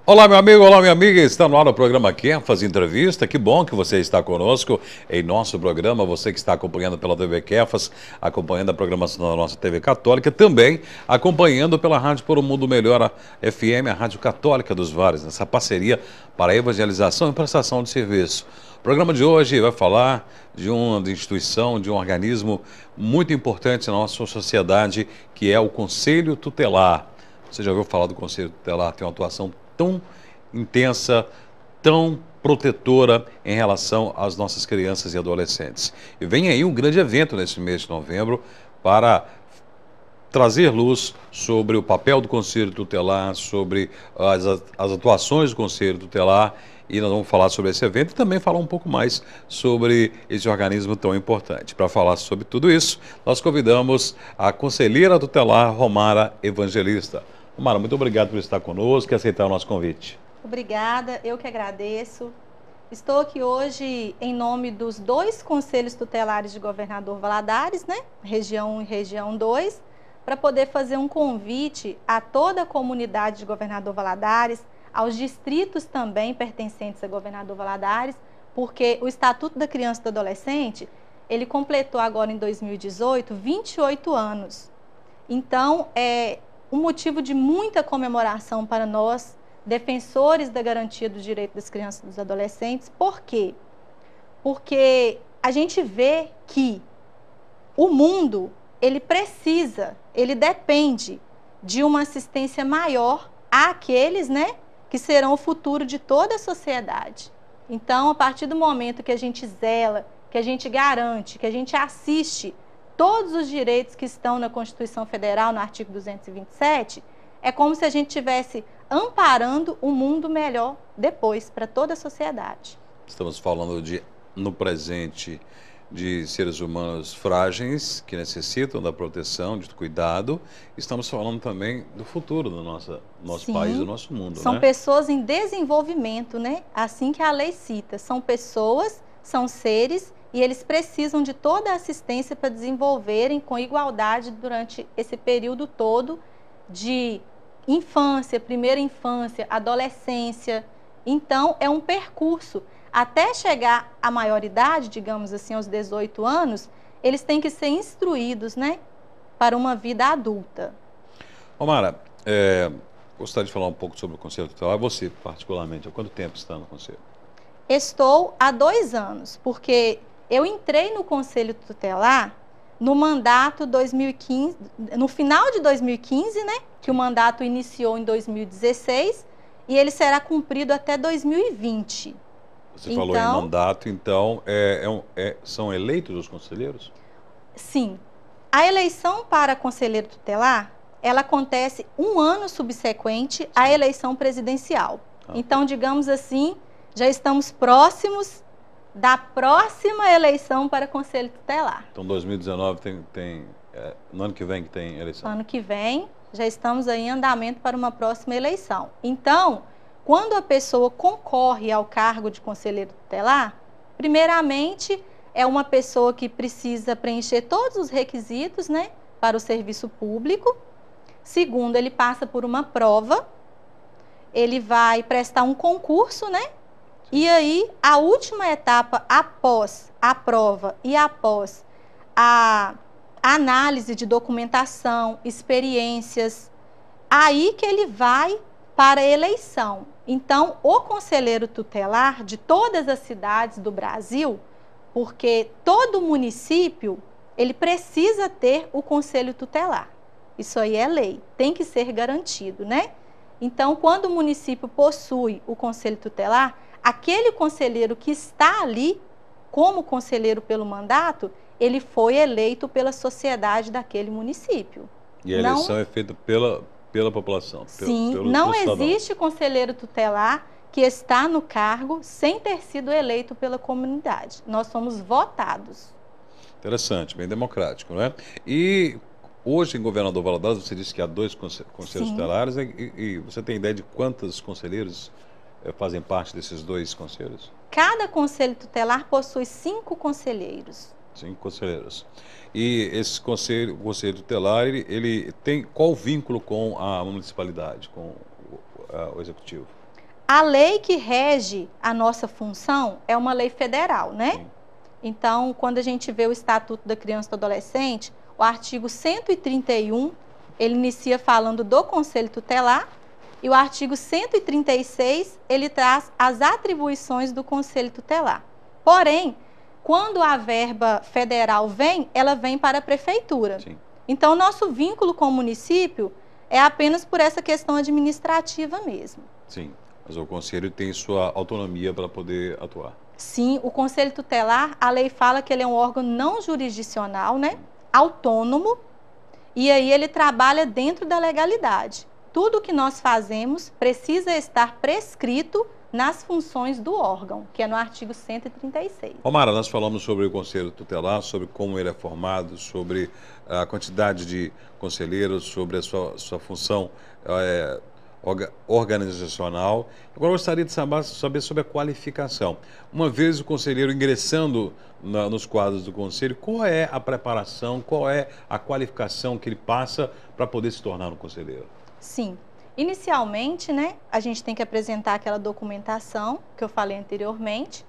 Olá, meu amigo, olá, minha amiga. Está no ar o programa Kefas Entrevista. Que bom que você está conosco em nosso programa. Você que está acompanhando pela TV Kefas, acompanhando a programação da nossa TV Católica, também acompanhando pela Rádio Por um Mundo Melhor FM, a Rádio Católica dos Vales, nessa parceria para evangelização e prestação de serviço. O programa de hoje vai falar de uma instituição, de um organismo muito importante na nossa sociedade, que é o Conselho Tutelar. Você já ouviu falar do Conselho Tutelar? Tem uma atuação tão intensa, tão protetora em relação às nossas crianças e adolescentes. E vem aí um grande evento nesse mês de novembro para trazer luz sobre o papel do Conselho Tutelar, sobre as atuações do Conselho Tutelar, e nós vamos falar sobre esse evento e também falar um pouco mais sobre esse organismo tão importante. Para falar sobre tudo isso, nós convidamos a conselheira tutelar Romara Evangelista. Romara, muito obrigado por estar conosco e aceitar o nosso convite. Obrigada, eu que agradeço. Estou aqui hoje em nome dos dois conselhos tutelares de Governador Valadares, né? Região 1 e Região 2, para poder fazer um convite a toda a comunidade de Governador Valadares, aos distritos também pertencentes a Governador Valadares, porque o Estatuto da Criança e do Adolescente, ele completou agora em 2018 28 anos. Então, é um motivo de muita comemoração para nós, defensores da garantia do direito das crianças e dos adolescentes. Por quê? Porque a gente vê que o mundo, ele precisa, ele depende de uma assistência maior àqueles, né, que serão o futuro de toda a sociedade. Então, a partir do momento que a gente zela, que a gente garante, que a gente assiste todos os direitos que estão na Constituição Federal, no artigo 227, é como se a gente estivesse amparando um mundo melhor depois, para toda a sociedade. Estamos falando no presente, de seres humanos frágeis, que necessitam da proteção, de cuidado. Estamos falando também do futuro do nosso Sim, país, do nosso mundo. São né? pessoas em desenvolvimento, né? Assim que a lei cita. São pessoas, são seres, e eles precisam de toda a assistência para desenvolverem com igualdade durante esse período todo de infância, primeira infância, adolescência. Então, é um percurso. Até chegar à maioridade, digamos assim, aos 18 anos, eles têm que ser instruídos, né, para uma vida adulta. Romara, gostaria de falar um pouco sobre o Conselho Tutelar. Você, particularmente, há quanto tempo está no Conselho? Estou há 2 anos, porque eu entrei no Conselho Tutelar no mandato 2015, no final de 2015, né? Que o mandato iniciou em 2016 e ele será cumprido até 2020. Você falou em mandato, então são eleitos os conselheiros? Sim. A eleição para conselheiro tutelar, ela acontece um ano subsequente à eleição presidencial. Então, digamos assim, já estamos próximos da próxima eleição para Conselho Tutelar. Então, 2019 no ano que vem que tem eleição? Ano que vem, já estamos aí em andamento para uma próxima eleição. Então, quando a pessoa concorre ao cargo de conselheiro tutelar, primeiramente, é uma pessoa que precisa preencher todos os requisitos, né, para o serviço público. Segundo, ele passa por uma prova, ele vai prestar um concurso, né? E aí, a última etapa, após a prova e após a análise de documentação, experiências, aí que ele vai para a eleição. Então, o conselheiro tutelar de todas as cidades do Brasil, porque todo município, ele precisa ter o conselho tutelar. Isso aí é lei, tem que ser garantido, né? Então, quando o município possui o conselho tutelar, aquele conselheiro que está ali como conselheiro pelo mandato, ele foi eleito pela sociedade daquele município. E a eleição é feita pela população? Sim, não existe conselheiro tutelar que está no cargo sem ter sido eleito pela comunidade. Nós somos votados. Interessante, bem democrático, não é? E hoje em Governador Valadares, você disse que há 2 conselheiros tutelares, e você tem ideia de quantos conselheiros fazem parte desses 2 conselhos? Cada conselho tutelar possui 5 conselheiros. 5 conselheiros. E esse conselho tutelar, ele tem qual vínculo com a municipalidade, com o executivo? A lei que rege a nossa função é uma lei federal, né? Sim. Então, quando a gente vê o Estatuto da Criança e do Adolescente, o artigo 131, ele inicia falando do Conselho Tutelar, e o artigo 136, ele traz as atribuições do Conselho Tutelar. Porém, quando a verba federal vem, ela vem para a prefeitura. Sim. Então, nosso vínculo com o município é apenas por essa questão administrativa mesmo. Sim, mas o conselho tem sua autonomia para poder atuar. Sim, o Conselho Tutelar, a lei fala que ele é um órgão não jurisdicional, né? Autônomo, e aí ele trabalha dentro da legalidade. Tudo que nós fazemos precisa estar prescrito nas funções do órgão, que é no artigo 136. Omara, nós falamos sobre o Conselho Tutelar, sobre como ele é formado, sobre a quantidade de conselheiros, sobre a sua função organizacional. Agora eu gostaria de saber sobre a qualificação. Uma vez o conselheiro ingressando nos quadros do conselho, qual é a preparação, qual é a qualificação que ele passa para poder se tornar um conselheiro? Sim. Inicialmente, né, a gente tem que apresentar aquela documentação que eu falei anteriormente.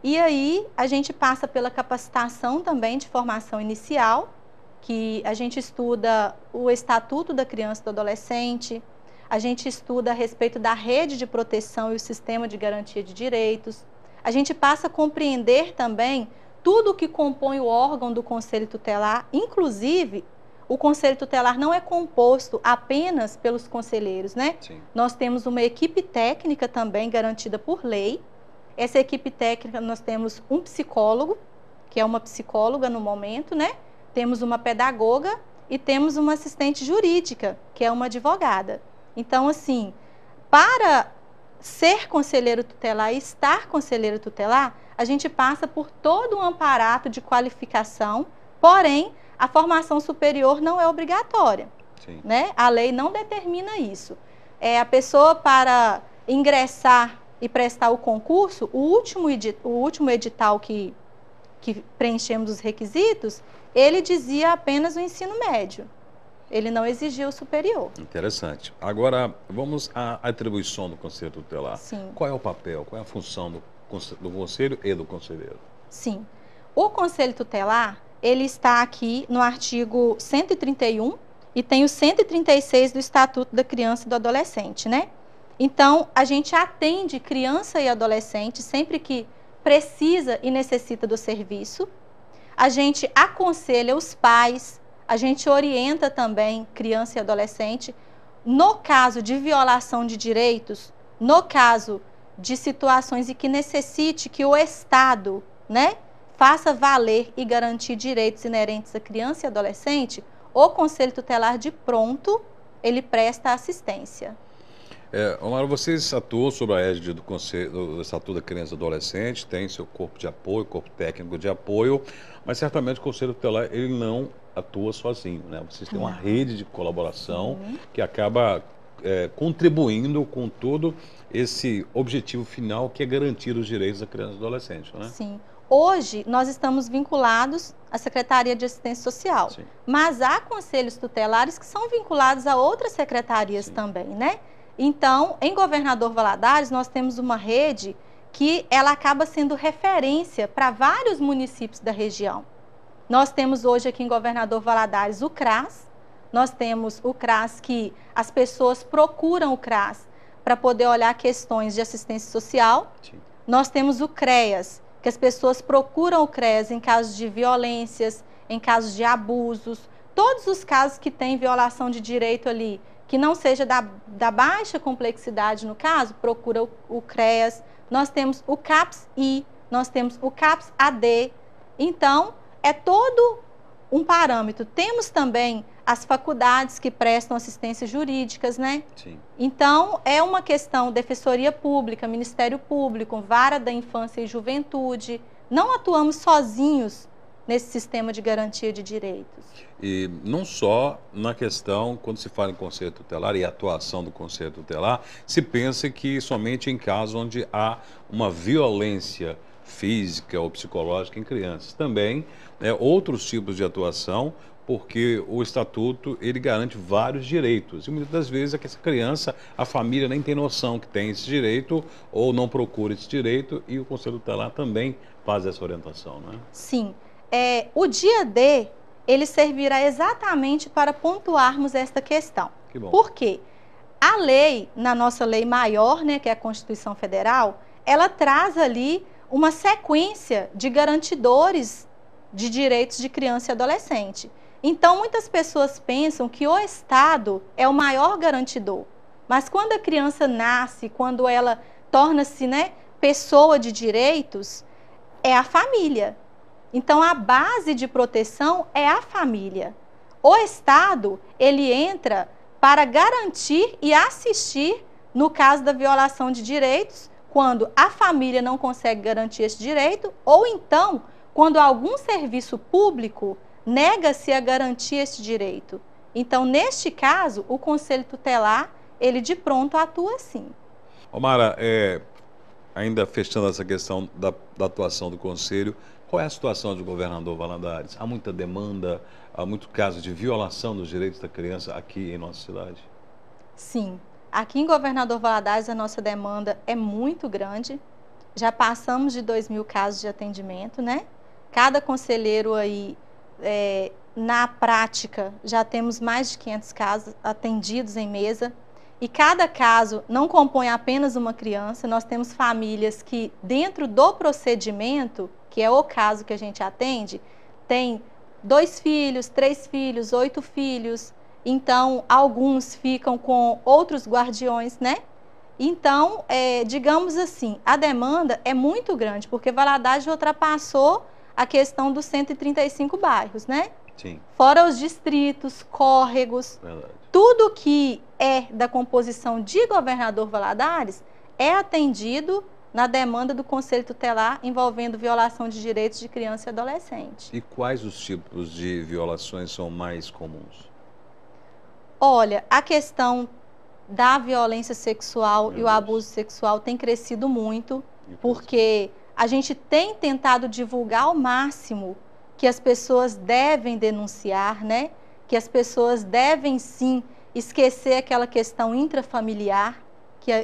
E aí a gente passa pela capacitação também de formação inicial, que a gente estuda o Estatuto da Criança e do Adolescente, a gente estuda a respeito da rede de proteção e o sistema de garantia de direitos. A gente passa a compreender também tudo o que compõe o órgão do Conselho Tutelar, inclusive o Conselho Tutelar não é composto apenas pelos conselheiros, né? Sim. Nós temos uma equipe técnica também garantida por lei. Essa equipe técnica nós temos um psicólogo, que é uma psicóloga no momento, né? Temos uma pedagoga e temos uma assistente jurídica, que é uma advogada. Então, assim, para ser conselheiro tutelar e estar conselheiro tutelar, a gente passa por todo um aparato de qualificação, porém, a formação superior não é obrigatória. Sim. Né? A lei não determina isso. A pessoa, para ingressar e prestar o concurso, o último edital que preenchemos os requisitos, ele dizia apenas o ensino médio. Ele não exigia o superior. Interessante. Agora, vamos à atribuição do Conselho Tutelar. Sim. Qual é o papel, qual é a função do Conselho e do conselheiro? Sim. O Conselho Tutelar, ele está aqui no artigo 131 e tem o 136 do Estatuto da Criança e do Adolescente, né? Então, a gente atende criança e adolescente sempre que precisa e necessita do serviço. A gente aconselha os pais, a gente orienta também criança e adolescente. No caso de violação de direitos, no caso de situações em que necessite que o Estado, né, faça valer e garantir direitos inerentes à criança e adolescente, o Conselho Tutelar de pronto, ele presta assistência. Omar, vocês atuam sob a égide do Estatuto da Criança e Adolescente, tem seu corpo de apoio, corpo técnico de apoio, mas certamente o Conselho Tutelar ele não atua sozinho, né? Vocês têm uma rede de colaboração que acaba contribuindo com todo esse objetivo final que é garantir os direitos da criança e do adolescente, né? Sim. Hoje, nós estamos vinculados à Secretaria de Assistência Social, Sim. mas há conselhos tutelares que são vinculados a outras secretarias também, né? Então, em Governador Valadares, nós temos uma rede que ela acaba sendo referência para vários municípios da região. Nós temos hoje aqui em Governador Valadares o CRAS, nós temos o CRAS que as pessoas procuram o CRAS para poder olhar questões de assistência social. Sim. Nós temos o CREAS, que as pessoas procuram o CREAS em casos de violências, em casos de abusos, todos os casos que tem violação de direito ali, que não seja da baixa complexidade no caso, procura o CREAS. Nós temos o CAPS-I, nós temos o CAPS-AD. Então, é todo um parâmetro. Temos também as faculdades que prestam assistências jurídicas, né? Sim. Então, é uma questão Defensoria Pública, Ministério Público, Vara da Infância e Juventude. Não atuamos sozinhos nesse sistema de garantia de direitos. E não só na questão, quando se fala em Conselho Tutelar e atuação do Conselho Tutelar, se pensa que somente em casos onde há uma violência física ou psicológica em crianças. Também outros tipos de atuação, porque o estatuto ele garante vários direitos e muitas das vezes é que essa criança, a família nem tem noção que tem esse direito ou não procura esse direito e o Conselho Tutelar também faz essa orientação, não é? Sim. O dia D, ele servirá exatamente para pontuarmos esta questão. Que bom. Por quê? A lei, na nossa lei maior, né, que é a Constituição Federal, ela traz ali uma sequência de garantidores de direitos de criança e adolescente. Então, muitas pessoas pensam que o Estado é o maior garantidor. Mas quando a criança nasce, quando ela torna-se, né, pessoa de direitos, é a família. Então, a base de proteção é a família. O Estado, ele entra para garantir e assistir no caso da violação de direitos, quando a família não consegue garantir esse direito, ou então, quando algum serviço público nega-se a garantir esse direito. Então, neste caso, o Conselho Tutelar, ele de pronto atua sim. Omara, ainda fechando essa questão da atuação do Conselho, qual é a situação do governador Valadares? Há muita demanda, há muito caso de violação dos direitos da criança aqui em nossa cidade? Sim. Aqui em Governador Valadares a nossa demanda é muito grande. Já passamos de 2.000 casos de atendimento, né? Cada conselheiro aí, na prática, já temos mais de 500 casos atendidos em mesa. E cada caso não compõe apenas uma criança, nós temos famílias que, dentro do procedimento, que é o caso que a gente atende, tem 2 filhos, 3 filhos, 8 filhos. Então, alguns ficam com outros guardiões, né? Então, digamos assim, a demanda é muito grande, porque Valadares ultrapassou a questão dos 135 bairros, né? Sim. Fora os distritos, córregos, Verdade. Tudo que é da composição de Governador Valadares é atendido na demanda do Conselho Tutelar envolvendo violação de direitos de criança e adolescente. E quais os tipos de violações são mais comuns? Olha, a questão da violência sexual e o abuso sexual tem crescido muito, porque a gente tem tentado divulgar ao máximo que as pessoas devem denunciar, né? Que as pessoas devem sim esquecer aquela questão intrafamiliar,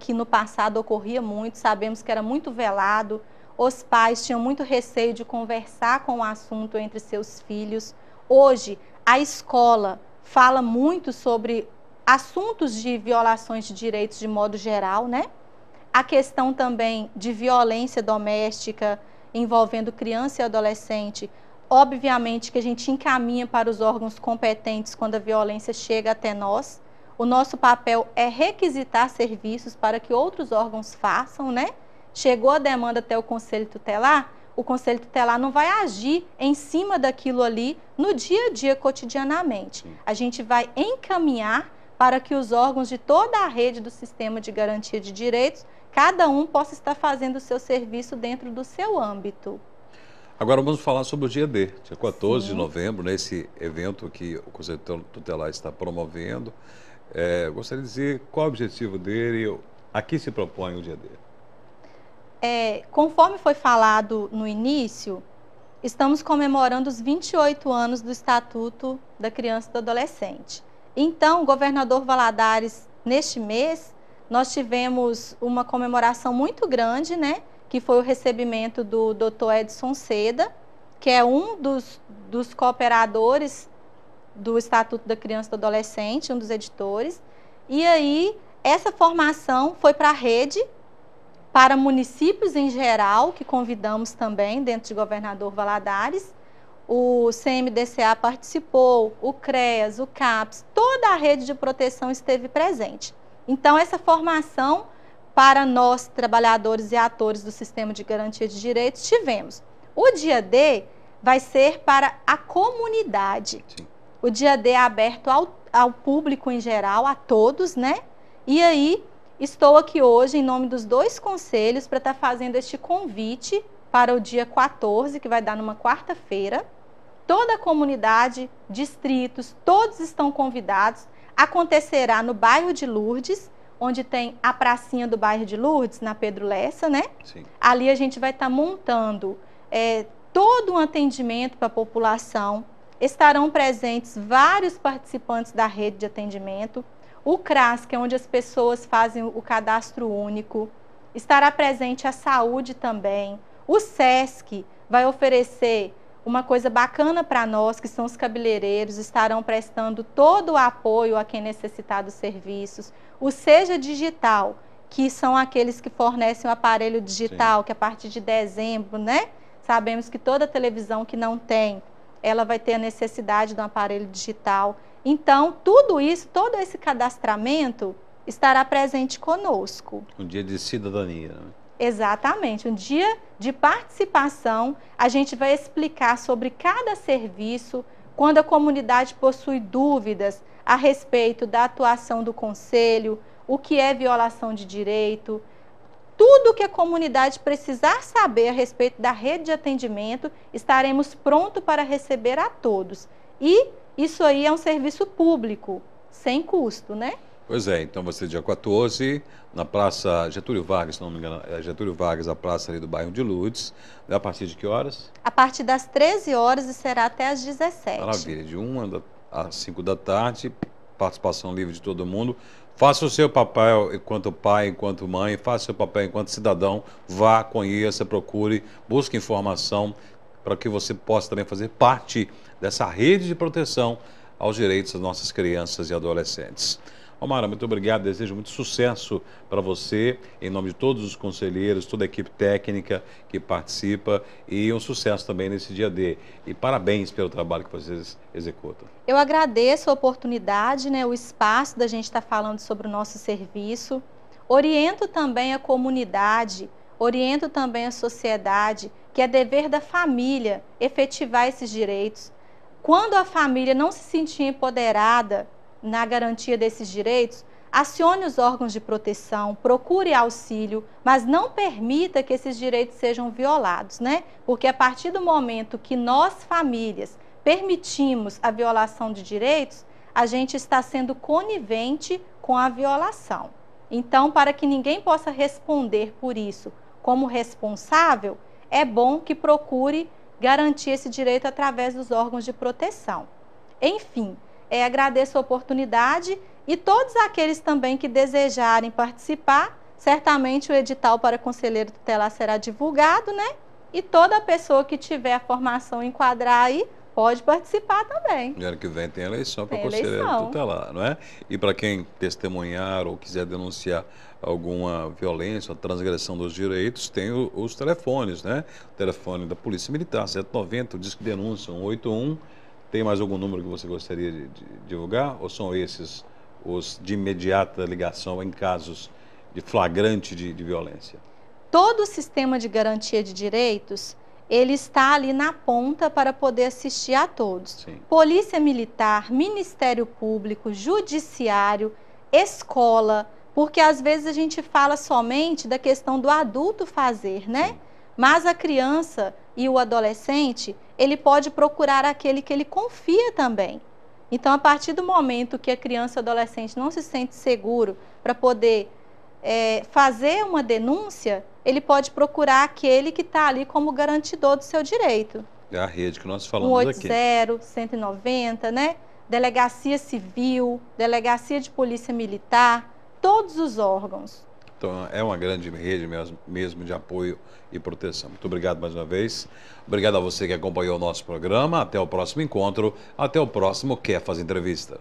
que no passado ocorria muito, sabemos que era muito velado, os pais tinham muito receio de conversar com o assunto entre seus filhos. Hoje, a escola fala muito sobre assuntos de violações de direitos de modo geral, né? A questão também de violência doméstica envolvendo criança e adolescente, obviamente que a gente encaminha para os órgãos competentes quando a violência chega até nós. O nosso papel é requisitar serviços para que outros órgãos façam, né? Chegou a demanda até o Conselho Tutelar, o Conselho Tutelar não vai agir em cima daquilo ali no dia a dia, cotidianamente. A gente vai encaminhar para que os órgãos de toda a rede do sistema de garantia de direitos, cada um possa estar fazendo o seu serviço dentro do seu âmbito. Agora vamos falar sobre o dia D, dia 14 Sim. de novembro, nesse evento que o Conselho Tutelar está promovendo. Gostaria de dizer qual é o objetivo dele, a que se propõe o dia D. Conforme foi falado no início, estamos comemorando os 28 anos do Estatuto da Criança e do Adolescente. Então, Governador Valadares, neste mês, nós tivemos uma comemoração muito grande, né? Que foi o recebimento do Dr. Edson Seda, que é um dos cooperadores do Estatuto da Criança e do Adolescente, um dos editores. E aí, essa formação foi para a rede, para municípios em geral, que convidamos também, dentro de Governador Valadares. O CMDCA participou, o CREAS, o CAPS, toda a rede de proteção esteve presente. Então, essa formação para nós, trabalhadores e atores do sistema de garantia de direitos, tivemos. O dia D vai ser para a comunidade. Sim. O dia D é aberto ao público em geral, a todos, né? E aí, estou aqui hoje em nome dos 2 conselhos para estar fazendo este convite para o dia 14, que vai dar numa quarta-feira. Toda a comunidade, distritos, todos estão convidados. Acontecerá no bairro de Lourdes, onde tem a pracinha do bairro de Lourdes, na Pedro Lessa, né? Sim. Ali a gente vai estar montando todo um atendimento para a população. estarão presentes vários participantes da rede de atendimento. O CRAS, que é onde as pessoas fazem o cadastro único, estará presente a saúde também. O SESC vai oferecer uma coisa bacana para nós, que são os cabeleireiros, estarão prestando todo o apoio a quem necessitar dos serviços. O Seja Digital, que são aqueles que fornecem o aparelho digital, sim, que a partir de dezembro, né? Sabemos que toda televisão que não tem, ela vai ter a necessidade de um aparelho digital. Então, tudo isso, todo esse cadastramento estará presente conosco. Um dia de cidadania, né? Exatamente, um dia de participação. A gente vai explicar sobre cada serviço. Quando a comunidade possui dúvidas a respeito da atuação do conselho, o que é violação de direito, tudo que a comunidade precisar saber a respeito da rede de atendimento, estaremos prontos para receber a todos. E isso aí é um serviço público, sem custo, né? Pois é, então vai ser dia 14, na Praça Getúlio Vargas, se não me engano, é Getúlio Vargas, a praça ali do bairro de Lourdes. A partir de que horas? A partir das 13 horas e será até às 17. Maravilha, de 1 às 5 da tarde, participação livre de todo mundo. Faça o seu papel enquanto pai, enquanto mãe, faça o seu papel enquanto cidadão, vá, conheça, procure, busque informação para que você possa também fazer parte dessa rede de proteção aos direitos das nossas crianças e adolescentes. Omara, muito obrigado, desejo muito sucesso para você, em nome de todos os conselheiros, toda a equipe técnica que participa, e um sucesso também nesse dia D. E parabéns pelo trabalho que vocês executam. Eu agradeço a oportunidade, né, o espaço da gente estar falando sobre o nosso serviço. Oriento também a comunidade, oriento também a sociedade, que é dever da família efetivar esses direitos. Quando a família não se sentir empoderada na garantia desses direitos, acione os órgãos de proteção, procure auxílio, mas não permita que esses direitos sejam violados, né? Porque a partir do momento que nós, famílias, permitimos a violação de direitos, a gente está sendo conivente com a violação. Então, para que ninguém possa responder por isso como responsável, é bom que procure garantir esse direito através dos órgãos de proteção. Enfim, agradeço a oportunidade e todos aqueles também que desejarem participar, certamente o edital para conselheiro tutelar será divulgado, né? E toda pessoa que tiver a formação enquadrar aí, pode participar também. E ano que vem tem eleição para conselheiro tutelar, não é? E para quem testemunhar ou quiser denunciar alguma violência ou transgressão dos direitos, tem os telefones, né? O telefone da Polícia Militar, 190, o Disque Denúncia, 181. Tem mais algum número que você gostaria de divulgar? Ou são esses os de imediata ligação em casos de flagrante de violência? Todo o sistema de garantia de direitos, ele está ali na ponta para poder assistir a todos. Sim. Polícia Militar, Ministério Público, Judiciário, escola, porque às vezes a gente fala somente da questão do adulto fazer, né? Sim. Mas a criança e o adolescente, ele pode procurar aquele que ele confia também. Então, a partir do momento que a criança ou adolescente não se sente seguro para poder fazer uma denúncia, ele pode procurar aquele que está ali como garantidor do seu direito. É a rede que nós falamos aqui. 180, 190, né? Delegacia Civil, Delegacia de Polícia Militar, todos os órgãos. Então, é uma grande rede mesmo de apoio e proteção. Muito obrigado mais uma vez. Obrigado a você que acompanhou o nosso programa. Até o próximo encontro. Até o próximo Quer Fazer Entrevista.